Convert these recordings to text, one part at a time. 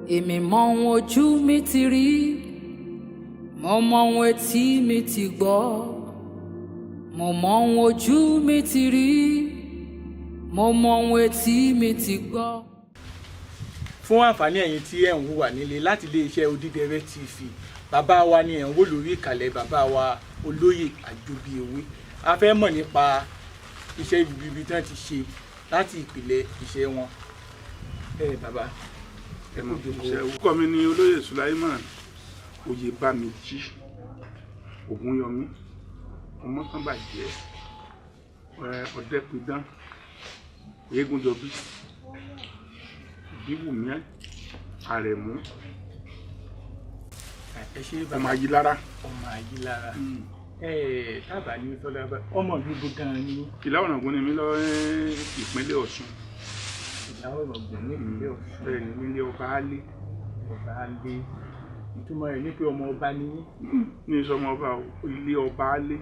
èmi mọ ohun ojú mi ti rí mo mọ ohun etí mi ti gbọ́ mo mọ ohun ojú mi ti rí mo mọ ohun etí mi ti gbọ́. Fún àǹfààní ẹ̀yin tí ẹ̀ ń wò wá nílé láti iléeṣẹ́ Odídẹrẹ́ TV, bàbá wa ni ẹ̀ ń wò lórí ìkàlẹ̀, bàbá wa Olóyè Àjọbíewé. A fẹ́ mọ̀ nípa iṣẹ́ ibi tí wọ́n ti ṣe láti ìpìlẹ̀ iṣẹ́ wọn. Bàbá orúkọ mi ni Olóyè Sulaiman Oyèbámijì Ògúnyọmí Ọmọ́kànbàjẹ́ Ọ̀dẹ́pidán Eégúnjọbí Ìbíwùmí Àrẹ̀mú ọmọ Ayilára. Ọmọ Ayilára. Tábà ní tọ́lá ọmọ ìlú gan-an ni. Ìlà Ọ̀ràngún ni mí lọ ìpínlẹ̀ Ọ̀ṣun. Ìlà Ọ̀ràngún ní ìpínlẹ̀ Ọ̀ṣun. Bẹ́ẹ̀ ni nílé ọba Álé. Ọba Álé. Ìtumọ̀ rẹ̀ ní pé ọmọ ọba ni yín. Ní ìsọmọ ọba ilé ọba Álé.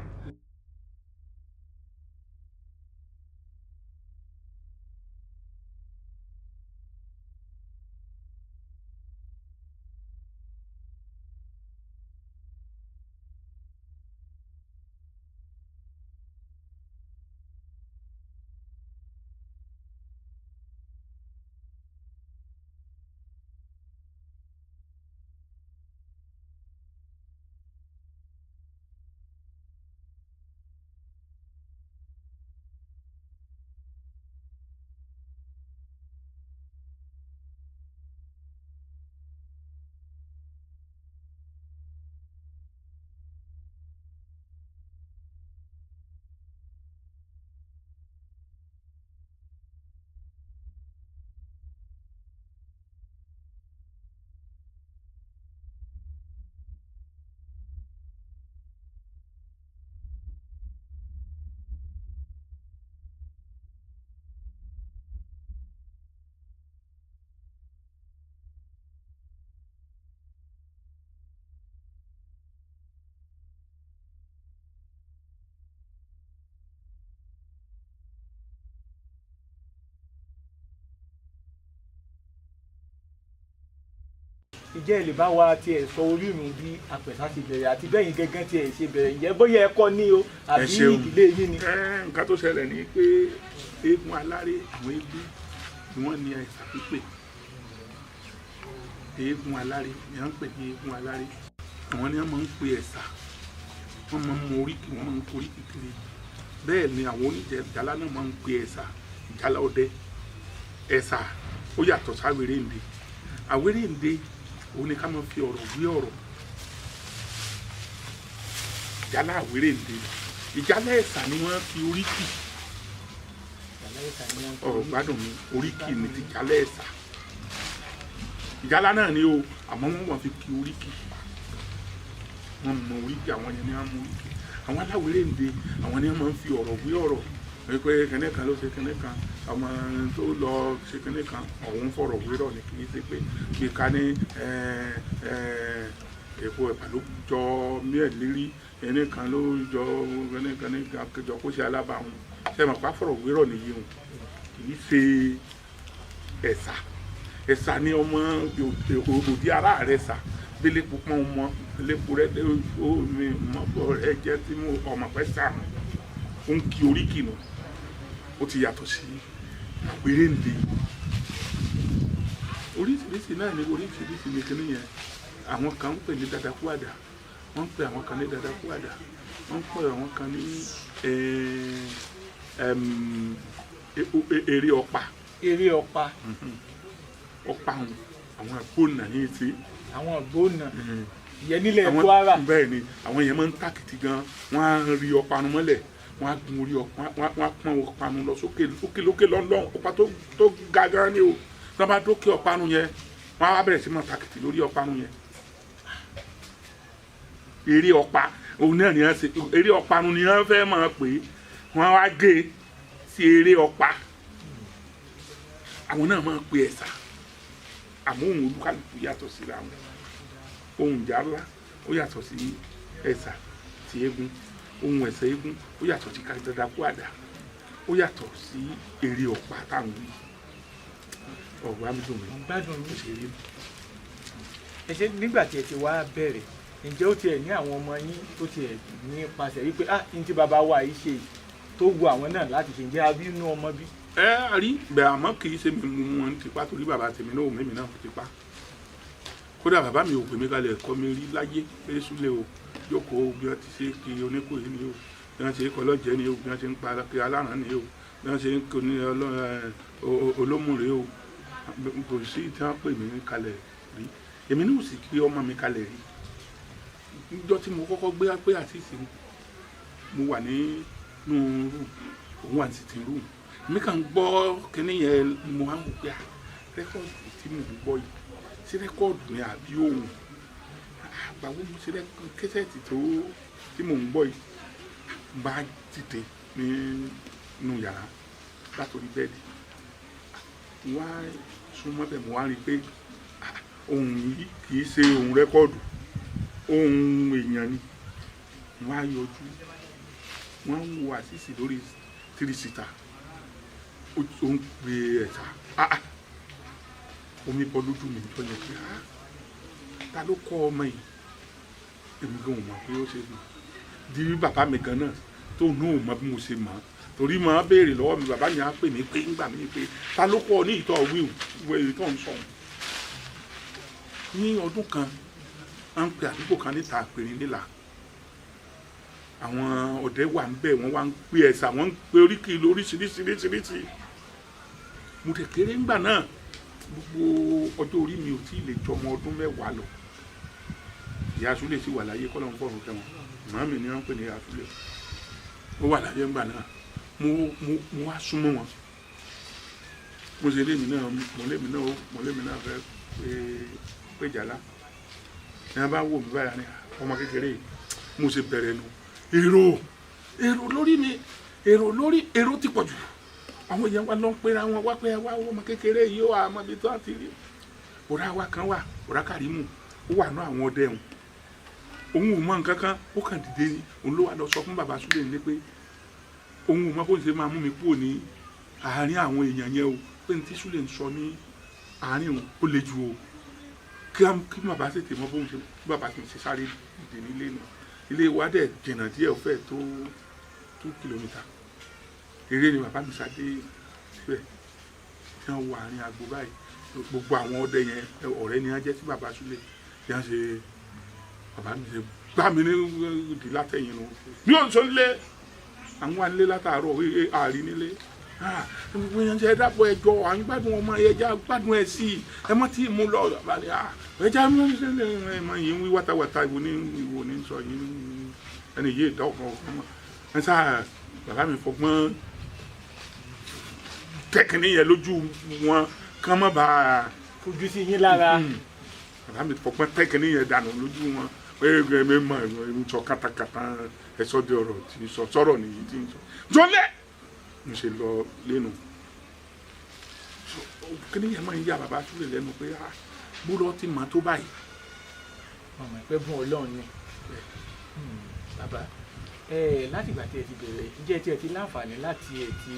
Ìjẹ́ ẹ lè bá wa tiẹ̀ sọ orírun bí Apẹ̀sà ti bẹ̀rẹ̀ àti bẹ́yìn gẹ́gẹ́ tiẹ̀ ṣe bẹ̀rẹ̀, ǹjẹ́ bóyá ẹ kọ́ ní o àbí ìdílé yín ni. Nǹkan tó ṣẹlẹ̀ ni pé eégún aláré àwọn eégún ni wọ́n ní ẹ̀sà pípé. Eégún aláré ni wọ́n ń pè ní eégún aláré. Àwọn ni wọ́n máa ń pe ẹ̀sà, wọ́n máa ń mọ oríkì, wọ́n máa ń kó oríkì kiri. Bẹ́ẹ̀ ni àwọn oníjàlá náà máa ń pe ẹ̀sà ìjálá ọdẹ. Ẹ̀sà ó yàtọ̀ sáwérèǹde. Àwérèǹde òun ni ká máa fi ọ̀rọ̀ wí ọ̀rọ̀. Ìjálá àwérèǹde, ìjálá ẹ̀sà ni wọ́n fi oríkì. Ọ̀rọ̀ gbádùn mi, oríkì ni ti ìjálá ẹ̀sà. Ìjálá náà ni o, àmọ́ wọ́n wọ́n fi kí oríkì. Wọ́n mọ oríkì, àwọn yẹn ni wọ́n mọ oríkì. Àwọn aláwérèǹde, àwọn ni wọ́n máa ń fi ọ̀rọ̀ wí ọ̀rọ̀. Pé kẹ́nẹ́ kan ló ṣe kẹ́nẹ́ kan, ọmọ tó lọ ṣe kẹ́nẹ́ kan, ọ̀hún fọ̀rọ̀ wérọ̀ ni kì í ṣe pé bí ká ní èpo ẹ̀pà ló jọ mẹ́ẹ̀lérí, kẹ́nẹ́ kan ló jọ kẹ́nẹ́ kan ní jọ kó ṣe alábàáhùn. Ṣé mọ̀ pá fọ̀rọ̀ wérọ̀ nìyí o, kì í ṣe ẹ̀sà. Ẹ̀sà ni ọmọ òdì ara rẹ̀ sà, bílẹ̀ púpọ̀ ọmọ lẹ́kùn rẹ̀ ó mi mọ̀ ẹ jẹ́ tí mo ọmọ pẹ́ sà ó ń kí oríkì nù. Ó ti yàtọ̀ sí àwérèǹde. Oríṣiríṣi náà ni oríṣiríṣi ní kíní yẹn. Àwọn kan ń pè ní dadakuada, wọ́n ń pè àwọn kan ní dadakuada, wọ́n ń pè àwọn kan ní eré ọ̀pá. Eré ọ̀pá. Ọ̀pá àwọn àgbóònà yìí ti. Àwọn àgbóònà ìyẹn nílẹ̀ Kwara. Bẹ́ẹ̀ ni àwọn yẹn máa ń tàkìtì gan, wọ́n á rí ọ̀pá nu mọ́lẹ̀, wọ́n á gun orí ọ̀pá, wọ́n á pọ́n ọ̀pá nu lọ sókè lọ́nlọ́n, ọ̀pá tó ga gan ni o. Tí wọ́n bá dókè ọ̀pá nu yẹn, wọ́n á bẹ̀rẹ̀ sí máa tàkìtì lórí ọ̀pá nu yẹn. Eré ọ̀pá òun náà ni wọ́n ṣe, eré ọ̀pá nu ni wọ́n fẹ́ máa pè é, wọ́n á gé sí eré ọ̀pá. Àwọn náà máa pe ẹ̀sà, àmọ́ òun olúkálùkù yàtọ̀ síra wọn. Ohun ìjálá ó yàtọ̀ sí ẹ̀sà ti eégún, ohun ẹ̀sà eégún ó yàtọ̀ sí dadakuada, ó yàtọ̀ sí eré ọ̀pá táwọn wí. Ọ̀gbọ́n mi dùn mí. Gbádùn mi. Ó ṣe rí. ẹ ṣe nígbà tí ẹ ti wá bẹ̀rẹ̀ ǹjẹ́ ó tiẹ̀ ní àwọn ọmọ yín tó tiẹ̀ nípasẹ̀ wípé ní tí bàbá wa yìí ṣe tó wu àwọn náà láti ṣe ǹjẹ́ abí inú ọmọ bí. ẹ rí bẹ́ẹ̀ àmọ́ kì í ṣe mi mú wọn tipa torí bàbá tèmi náà òun náà tipa kódà bàbá mi ò pè mí kalẹ̀ ẹ̀kọ́ mi rí láyé pé súlẹ̀ o jókòó bí wọ́n ti ṣe kí oníkòyí ni o bí wọ́n ṣe kọ́ lọ́jẹ́ ni o bí wọ́n ṣe ń pa kí aláràn ni o bí wọ́n ṣe ń kó ní olómùrè o kò sí tí wọ́n pè mí kalẹ̀ rí èmi náà sì gbé ọmọ mi kalẹ̀ rí níjọ́ tí mo kọ́kọ́ gbé pé àtìsí mo wà nínú rúùmù òun wà ní sitting room mi kàn gbọ́ kíní yẹn mo máa ń wò pé rẹ́kọ̀dù tí mo ń gbọ́ yìí sí rẹ́kọ̀dù ni àbí òun àgbàwo mo ṣe kẹ́sẹ̀tì tó tí mo ń gbọ́ yìí bá dìde nínú yàrá látòrí bẹ́ẹ̀dì wá súnmọ́ bẹ́ẹ̀ mo wá rí i pé ohun yìí kì í ṣe ohun rẹ́kọ̀dù ohun èèyàn ni wọ́n á yọjú wọ́n ń wo àṣìṣe lórí tírísítà ó ń gbé ẹ̀ta omi bọ́ lójú mi tó yẹ pé ta ló kọ́ ọmọ yìí èmi gan ò mọ̀ pé ó ṣe di bàbá mi gan náà tó ní ò mọ̀ bí mo ṣe mọ̀ torí mo á béèrè lọ́wọ́ mi bàbá mi á pè mí pé ńgbà mí pé ta ló kọ́ ọ ní ìtọ́ wíwù ìtọ́ ń sọ̀rọ̀ ní ọdún kan à ń pe àdúgbò kan níta àpèrè nílà àwọn ọ̀dẹ́ wà ń bẹ̀ wọ́n wá ń pe ẹ̀sà wọ́n ń pe oríkì lóríṣiríṣiríṣiríṣi mo tẹ̀ kéré ńgbà náà gbogbo ọjọ́ orí mi ò tí ì lè jọ ọmọ ọdún 10 lọ ìyá Súlè sì wà láyé kọ́lọ́ ń fọ̀rùn kẹwọn màmí ni wọ́n ń pè ní ìyá Súlè ó wà láyé ńgbà náà mo wá súnmọ́ wọn mo ṣe lémi náà fẹ́ pé jàlá ẹ bá wò mí báyà ni ọmọ kékeré mo ṣe bẹ̀rẹ̀ nu èrò lórí mi èrò ti pọ̀ jù àwọn èèyàn wa lọ ń pera wọn wá pé wá ọmọ kékeré yìí ó àmọ́ ibi tó á ti rí ọ̀rá wa kan wà ọ̀rá Kàrímù ó wà ní àwọn ọdẹ ẹ̀hún òun ò mọ nǹkan kan ó kàn dìde ni òun ló wà lọ sọ fún bàbá Súlè ní pé òun ò mọ bó ń ṣe máa mú mi kúrò ní àárín àwọn èèyàn yẹn o pé ní tí Súlè ń sọ ní àárín òun ó le jù o kí bàbá tètè mọ bóun ṣe bàbá ti ṣe sáré dìde nílé nù ilé wa dẹ̀ jìnnà díẹ̀ ó fẹ́ tó 2 kìlómítà eré ni bàbá mi ṣàdé síbẹ̀ tí wọ́n wọ àárín agbo báyìí gbogbo àwọn ọdẹ yẹn ọ̀rẹ́ ni wọ́n jẹ́ sí bàbá Súlè tí wọ́n ṣe bàbá mi ṣe gbá mi ní ìdí látẹ̀yìn nù ní ọ̀sán nílé àwọn wà nílé látàárọ̀ àárín nílé gbogbo yẹn jẹ́ dábọ̀ ẹjọ́ à ń gbádùn ọmọ ẹja gbádùn ẹ̀ sí ẹ mọ́ tí mo lọ ẹja ẹmọ yìí ń wí wátawàta ìwò ní sọ yìí ẹni yìí ìdọ́kọ̀ ọmọ ẹ sáà bàbá mi fọgbọ́n tẹkínní yẹn lójú wọn kán mọ́ bá a fojú sí yín lára bàbá mi fọgbọ́n tẹkínní yẹn dànù lójú wọn pé ẹ mọ ẹ sọ kátàkátà ẹ sọ di ọ̀rọ̀ tí sọ sọ̀rọ̀ nìyí tí ń sọ jọlẹ mo ṣe lọ lẹ́nu kí ni yẹn máa ń yá bàbá Súlè lẹ́nu pé bó lọ ti mọ̀ tó báyìí. ọmọ ìpẹ́ fún Ọlọ́run ni bàbá láti ìgbà tí ẹ ti bẹ̀rẹ̀ ǹjẹ́ tí ẹ ti láǹfààní láti ẹ ti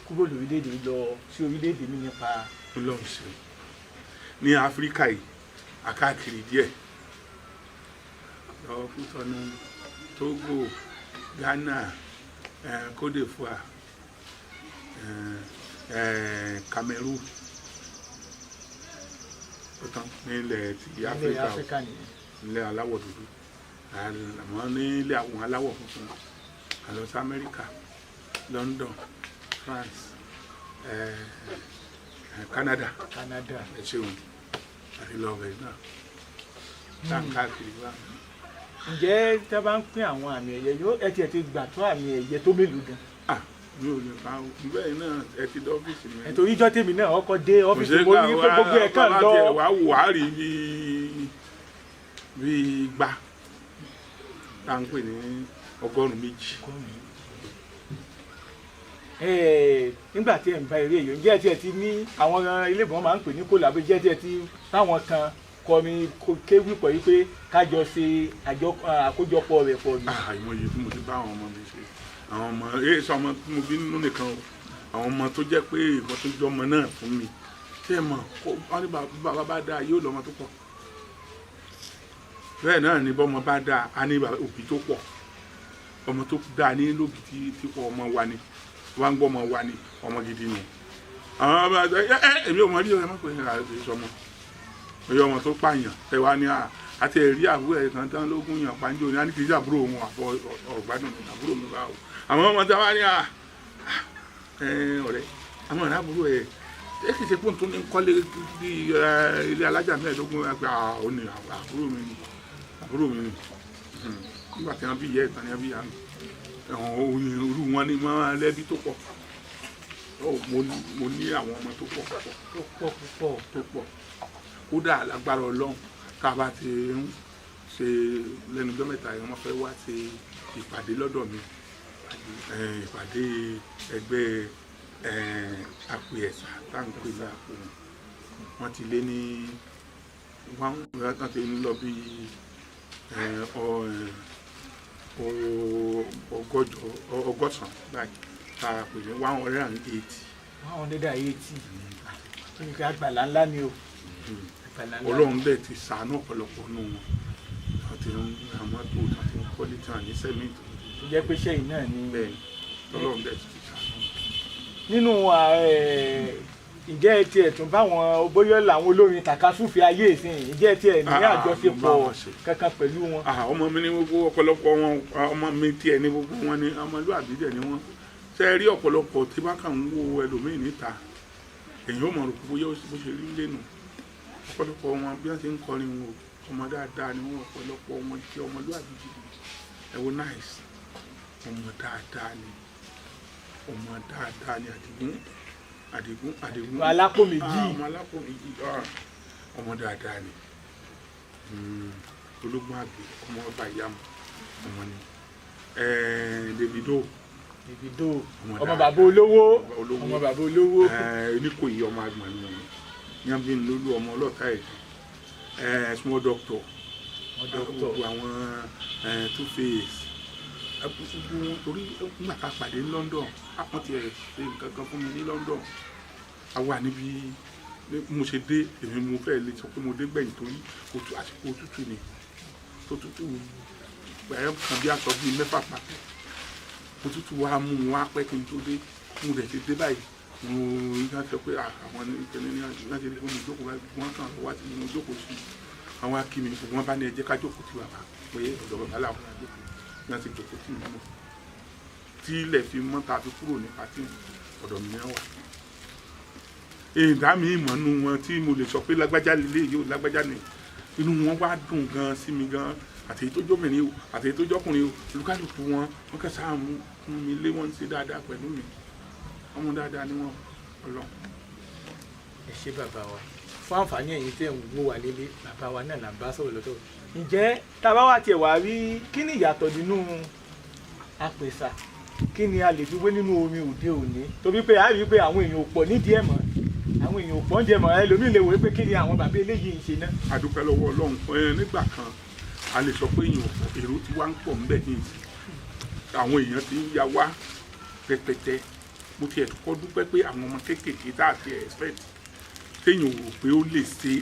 kúrò lórílẹ̀‐èdè lọ sí orílẹ̀‐èdè mi nípa. Ọlọ́run ṣe ní Áfíríkà yìí àkáàkiri díẹ̀ lọ Kútọ̀nù Tógò Ghana Côte d'Ivoire Cameroon ọ̀tán nílẹ̀ ti Áfíríkà nílẹ̀ aláwọ̀ dúdú àmọ́ nílẹ̀ àwọn aláwọ̀ funfun àlọ́ sí Amẹ́ríkà London France Canada ẹ ṣeun àti lọ́ọ̀bẹ̀ náà káàkiri wá. ǹjẹ́ tí a bá ń pín àwọn àmì ẹ̀yẹ yóò ẹ tiẹ̀ ti gbà tó àmì ẹ̀yẹ tó mélòó gan. mi ò lè bá bẹ́ẹ̀ náà ẹ ti dé ọ́fíìsì mi. ètò ìjọ tèmi náà ọkọ̀ dé ọ́fíìsì mo ní pé gbogbo ẹ̀ kàn lọ. wà á wò á rí bí igba tá à ń pè ní 100. nígbà tí ẹ̀ ń bá eré yìí ǹjẹ́ tí ẹ ti ní àwọn ilé ìbọn máa ń pè ní kólàbó jẹ́ tí ẹ ti táwọn kan kọmi kéwì pọ̀ yìí pé kájọ ṣe àkójọpọ̀ rẹ̀ pọ̀ yìí. àìmọye tí mo ti bá àwọn ọmọ mi ṣe àwọn ọmọ sọ ọmọ tí mo bí nínú nìkan o àwọn ọmọ tó jẹ́ pé ìkan tó jẹ́ ọmọ náà fún mi ṣé ẹ mọ̀ wọ́n ní bàbá bá dáa yóò lọ́mọ tó pọ̀ bẹ́ẹ̀ náà ni bọ́mọ bá dáa á ní òbí tó pọ̀ ọmọ tó dáa ní lóbi tí ọmọ wa ni wọ́n ń gbọ́ ọmọ wa ni ọmọ gidi ni àwọn ọmọ èmi ò mọ rí ọmọ pé ìṣọmọ ẹ̀yọ ọmọ tó pààyàn ẹ wá ní àti ẹ̀rí àbúrò ẹ̀ kan tán lógún yàn pàǹjọ ní àní kì í ṣe àbúrò wọn àbọ̀ ọ̀gbádùn àbúrò mi bá o àwọn ọmọ tí wọ́n ní ọ̀rẹ́ àwọn ọ̀rẹ́ àbúrò ẹ̀ ẹ kì í ṣe pé tó ní kọ́lé bí ilé alájà mẹ́ẹ̀ẹ́dógún ẹgbẹ́ àwọn ní àbúrò mi ni nígbà tí wọ́n bí ìyá ìtàn ni wọ́n bí ìyá mi irú wọn ni wọ́n lẹ́bí tó pọ̀ mo ní àwọn ọmọ tó pọ̀ kódà lágbára Ọlọ́run tá a bá ti ń ṣe lẹ́nu ọjọ́ mẹ́ta yìí wọ́n fẹ́ wá ṣe ìpàdé lọ́dọ̀ mi ìpàdé ẹgbẹ́ àpò ẹ̀sà táǹkì ní àpò wọn ti lé ní wọ́n ti ń lọ bí ọgọ́sàn báyìí tá a pè ní 180. 180 nǹkan àgbàlá ńlá ni o. Ọlọ́run bẹ́ẹ̀ ti ṣàánú ọ̀pọ̀lọpọ̀ nù wọn àti àwọn tó àti kọ́lé tí wọ́n ní sẹ́mìtì. tó jẹ́ pé sẹ́yìn náà ni. bẹ́ẹ̀ Ọlọ́run bẹ́ẹ̀ ti ṣàánú. nínú ìjẹ́ ẹ tiẹ̀ tún báwọn bóyá làwọn olórin tàkasúfè ayé ìsìn ìjẹ́ ẹ tiẹ̀ ní àjọṣepọ̀ kankan pẹ̀lú wọn. ọmọ mi ní gbogbo ọ̀pọ̀lọpọ̀ wọn ọmọ mi tiẹ̀ ní gbogbo wọn ní ọmọlúwàbí dẹ̀ ni wọ́n ṣe rí ọ̀pọ̀lọpọ̀ tí bá kàn ń wo ẹlòmíì níta èyí ó mọ̀ rò bóyá bó ṣe rí lẹ́nu ọ̀pọ̀lọpọ̀ wọn bí wọ́n ti ń kọrin wọn ọmọ dáadáa ni wọ́n ọ̀pọ̀lọpọ̀ wọn jẹ́ ọmọlúwàbí gidi ẹ̀wọ̀n náìsì ọmọ dáadáa ni Àdìgún alápò méjì ọmọ dáadáa ni ológun àgbẹ̀ ọmọ ọba ìyàmù ọmọ ni Davido ọmọ bàbá olówó Oníkòyí ọmọ àgbọ̀n ni wọn yànbí lólu ọmọ ọlọ́ta ẹ̀ small doctor gbogbo àwọn Two Face gbogbo torí nígbà tá a pàdé ní London wọ́n ti ṣe nǹkan kan fún mi ní London a wà níbi mo ṣe dé èmi mo fẹ́ lè sọ pé mo dé gbẹ̀yìn torí àsìkò òtútù ni tó tútù ẹ̀yọ́ kan bí aṣọ bíi 6 pàtó òtútù wa mú un wá pẹ́ kí n tó dé mo dẹ̀ ti dé báyìí mo yíká sọ pé àwọn ìkànnì ní láti rí fún mi jókòó báyìí wọ́n kàn wá sí mo jókòó sí àwọn akíní wọ́n bá ní ẹ jẹ́ ká jókòó tí bàbá pé ọ̀dọ̀ bàbá làwọn àjókòó ní láti jókòó tí mi mọ̀ tí ilẹ̀ fi mọ́ ta fi kúrò ní pàtí ọ̀dọ̀ mi náà wà. èdè mi ìmọ̀nù wọn tí mo lè sọ pé lágbájá lélẹ̀ yóò lágbájá ni inú wọn wá dùn gan sí mi gan àti èyí tó jọ́mìnrin o àti èyí tó jọ́kùnrin o olúkálùkù wọn kàn sáà mú mi lé wọn ṣe dáadáa pẹ̀lú mi ọmọ dáadáa ni wọn Ọlọ́run. ẹ ṣé bàbá wa fún àǹfààní ẹ̀yin tẹ́ ń wò wá nílé bàbá wa náà là ń bá sọ̀rọ̀ lọ́tọ̀ ǹjẹ́ tá a bá wà tiẹ̀ wá rí kí ni ìyàtọ̀ nínú apèsà kí ni a lè fi wé nínú orin òde òní torí pé a rí i pé àwọn èèyàn ò pọ̀ nídìí ẹ̀ mọ́ àwọn èèyàn ò pọ̀ ń jẹ mọ́ ẹlòmíì lè wò pé kí ni àwọn bàbá eléyìí ń ṣe náà. a dúpẹ́ lọ́wọ́ Ọlọ́run nígbà kan a lè sọ pé èrò ti wá ń pọ̀ ńbẹ̀ ní ìsìn àwọn èèyàn ti ń ya wá rẹpẹtẹ mo ti ẹ̀ kọ́ dúpẹ́ pé àwọn ọmọ kéékèèké tá a ti expect téèyàn rò pé ó lè ṣe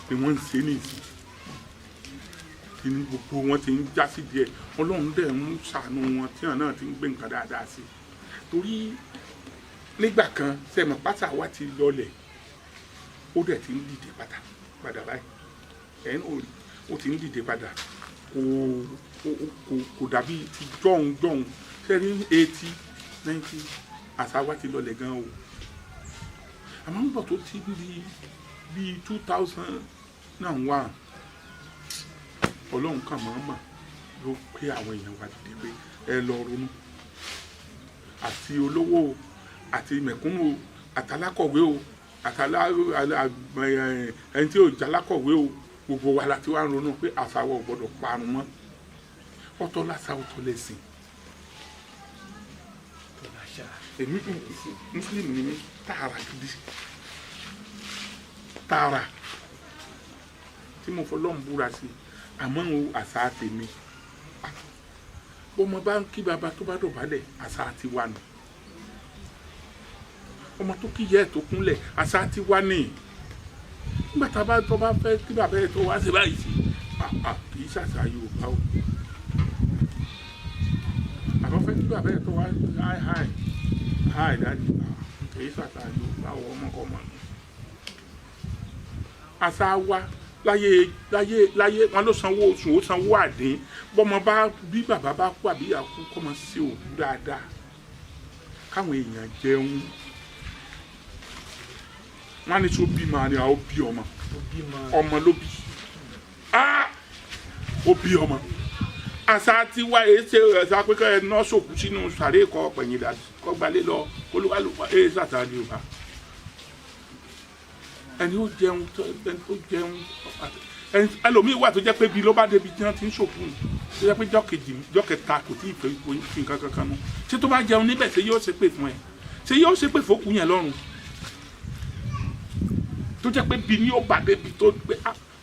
ni wọ́n ń ṣe ní ìsìn tí gbogbo wọn ti ń já sí díẹ̀ Ọlọ́run dẹ̀ ń ṣàánú wọn tí wọn náà ti ń gbé nǹkan dáadáa sí torí nígbà kan sẹ́mi pátá wa ti lọlẹ̀ ó dẹ̀ ti ń dìde padà báyìí ẹ̀yìn ó ti ń dìde padà kò dàbí ti jọ̀hún sẹ́ni 80 90 àṣà wa ti lọlẹ̀ gan o àmọ́ ń bọ̀ tó ti bí 2001 Ọlọ́run kan mọ̀ọ́mọ̀ ló pé àwọn èèyàn wa dìde pé ẹ lọ ronú àti olówó àti mẹ̀kúnnù àtàlákọ̀wé o ẹni tí ò jálákọ̀wé o gbogbo wa láti wá ronú pé àṣà wa ò gbọdọ̀ parun mọ́ ọ̀tọ̀ làṣà ọ̀tọ̀ lẹ̀sìn èmi Muslim ni mi tààrà gidi tààrà tí mo fọlọ́n búra sí àmọ́ o àṣà tèmi ọmọ bá ń kí bàbá tó bá dọ̀bálẹ̀ àṣà ti wà nù ọmọ tó kí yẹ ẹ̀ tó kúnlẹ̀ àṣà ti wà ní nígbà tá a bá tó bá fẹ́ kí bàbá ẹ̀ tó wá sí báyìí sí kì í ṣàṣà Yorùbá o àwọn fẹ́ nígbà bẹ́ẹ̀ tó wá háì dájú kì í ṣàṣà Yorùbá o ọmọkọ̀ọ̀mọ ni àṣà wa láyé wọn ló sanwó oṣù ó sanwó àdín bọ́mọ bá bí bàbá bá kú àbí ìyá kú kọ́ mọ sí òkú dáadáa káwọn èèyàn jẹun wọn ní tó bímọ ni àwọn bí ọmọ ló bí ó bí ọmọ àṣà tí wá ṣe ẹ̀sà pé kẹ́ ẹ ná sòkú sínú sàré kọ́ pẹ̀yìn dà kọ́ gbalẹ̀ lọ olúwalùwà ẹ̀ ṣàtà ní Yorùbá ẹni ó jẹun ẹlòmíì wà tó jẹ́ pé bí ló bá débi tí wọ́n ti ń sòkú ni tó jẹ́ pé jọ́ kẹta kò tí ì fẹ́ fi nǹkan kankan mú ṣé tó bá jẹun níbẹ̀ ṣé yóò ṣe pè fún ẹ ṣé yóò ṣe pè fókù yẹn lọ́rùn tó jẹ́ pé bí ní ó bá débi tó gbé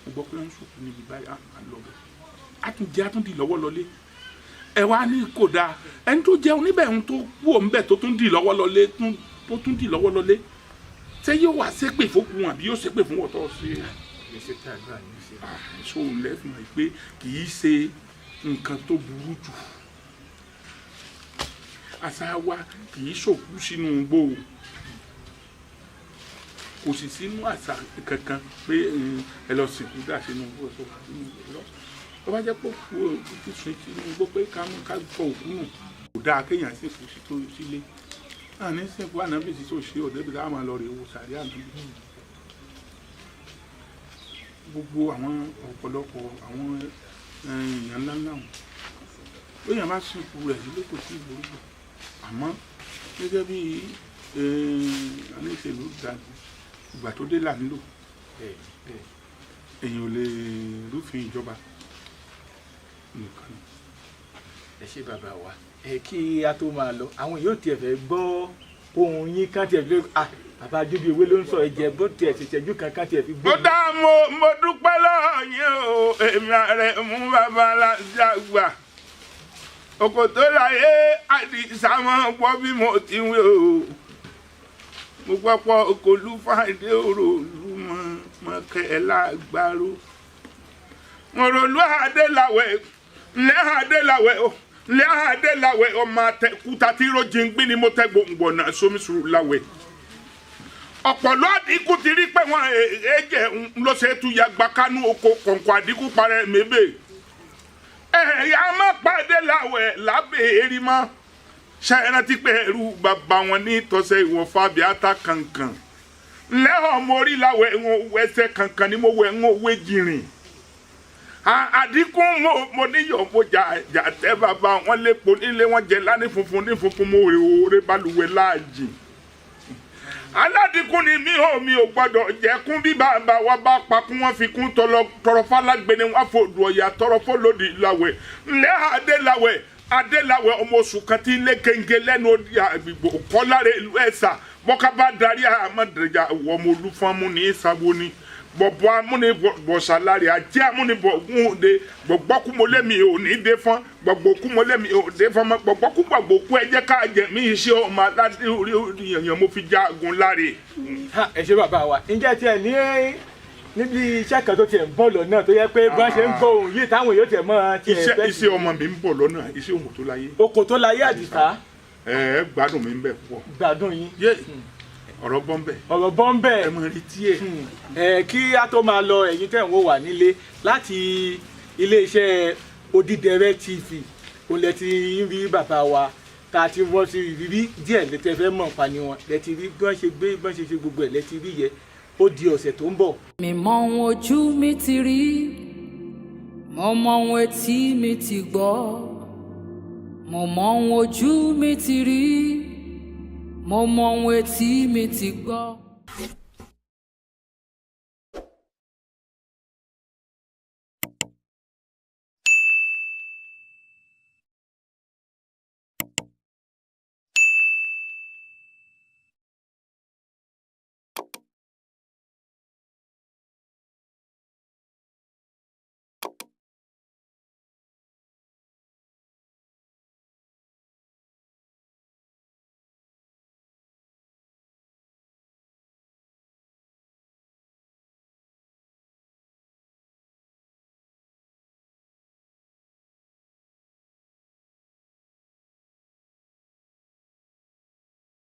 mo gbọ́ pé wọ́n ń sòkú níbi báyìí àlọ́bẹ̀ àtúndì lọ́wọ́ lọlé ẹ wá ní kò dáa ẹni tó jẹun níbẹ̀ ń tó kú òun bẹ̀ tó tún dì lọ́wọ́ lọlé tó tún dì lọ́wọ́ lọlé ṣé yóò wá ṣépè fókù wọn àbí yóò ṣépè fún wọ́tọ́ sí so lẹ́fún ẹ̀ pé kì í ṣe nǹkan tó burú jù àṣà wa kì í ṣòkú sínú igbó kò sì sínú àṣà kankan pé ẹ lọ sìnkú dà sínú igbó tó bá jẹ́ pé òkú ti sùn sínú igbó pé ká fọ òkú nù kò dáa kéèyàn sìnkú sílé àní sìnkú ànábì sí sòṣè òdebí táwọn máa lọ rè wò sàrí ànábì gbogbo àwọn ọ̀pọ̀lọpọ̀ àwọn èèyàn ńláńlá wọn lóyìn bá sìnkú rẹ̀ nílé kò sí ìgbòrúgbò àmọ́ gẹ́gẹ́ bí aníṣèlú dàgbù ìgbà tó dé là nílò èèyàn ò lè rúfin ìjọba nìkan. ẹ ṣé bàbá wa kí a tó máa lọ àwọn yóò tiẹ̀ fẹ́ gbọ́ ohun yín kan tiẹ̀ fi bàbá Àjọbí Ewé ló ń sọ ẹ̀jẹ̀ bó tiẹ̀ ṣèṣẹ́jú kankan tiẹ̀ fi gbọ́. ó dá mo dúpẹ́ lọ́wọ́ yín o èmi ààrẹ mú bàbá Lájàgbà òkò tó láyé Àdìsá mọ́ gbọ́ bí mo ti wí o mo gbọ́ pọ̀ Olúfàdé òròlú mọ́kẹ́ ẹ̀ lágbárò mo rọlú Adélàwẹ̀ lẹ́ ọmọ kúta tí rojìn gbé ni mo tẹ́ gbòǹgbò náà sómi sùúrù láwẹ̀ ọ̀pọ̀lọ́ àdínkù ti rí pé wọ́n ẹ̀jẹ̀ ló ṣe tún ya gba kánú oko kọ̀ǹkọ̀ àdínkù parẹ́ mébè ẹ̀yà má pàdé láwẹ̀ lábẹ́ èrí mọ́ ṣáyẹ̀nà ti pé ẹrú bàbá wọn ní tọ́sẹ̀ ìwọ̀n fàbíàtà kankan lẹ́hàn mo rí láwẹ̀ ń wẹ́sẹ̀ kankan ni mo wẹ̀ ń wé jìrìn àdínkù mo níyọ̀ mo jà tẹ́ bàbá wọn lépo nílé wọn jẹ lání funfun ní funfun mo rè oore balùwẹ̀ láàjì aládìkún ni mi ò gbọ́dọ̀ jẹkún bí bàbá wa bá pakún wọn fi kún tọrọ fálágbé ni wọn fòdù ọyà tọrọ fọlọdì láwẹ̀ ńlẹ adéláwẹ̀ ọmọ oṣù kan tí ilé kéńgé lẹ́nu àgbègbè kọláre ìlú Ẹ̀sà bọkaba darí àmọdèrèjà wọmọ olúfọmù ní ìsàwọ ni bọ̀bọ̀ amúnibọ̀sálárì àti amúnibọ̀gúnde gbọ̀gbọ́kúmọ́lẹ́mì ò ní dé fún gbọ̀gbọ́kúmọ́lẹ́mì ò dé fún gbọ̀gbọ́kú ẹ̀jẹ̀ ká jẹ̀mí iṣẹ́ ọmọ aládé orí èèyàn mo fi jagun láre. ẹ ṣé bàbá wa ǹjẹ́ tiẹ̀ ní níbi iṣẹ́ kan tó tiẹ̀ ń bọ̀ lọ́nà tó yẹ pé bọ́n ṣe ń gbọ́ òun yìí táwọn yóò tiẹ̀ mọ́ tiẹ̀ fẹ́. iṣẹ́ ọmọ mi ń bọ̀ lọ́nà iṣẹ́ òkò tó láyé. òkò tó láyé Àdìsá. gbádùn mi ń bẹ púpọ̀. gbádùn yín. ọ̀rọ̀ bọ́m̀bẹ̀. ọ̀rọ̀ bọ́m̀bẹ̀. ẹ mọ̀ retí ẹ̀. kí a tó máa lọ ẹ̀yin tẹ̀ ń wò wá nílé láti iléeṣẹ́ Odídẹrẹ́ TV òun lẹ ti ń rí bàbá wa tá a ti wọ́n sí rírí díẹ̀ lẹ́tẹ̀ fẹ́ mọ̀ nípa ni wọn lẹ ti rí bí wọ́n ṣe gbé bí wọ́n ṣe ṣe gbogbo ẹ̀ lẹ ti rí yẹ ó di ọ̀sẹ̀ tó ń bọ̀. mi mọ ohun ojú mi ti rí mo mọ ohun etí mi ti gbọ́ mo mọ ohun ojú mi ti rí mo mọ ohun etí mi ti gbọ́.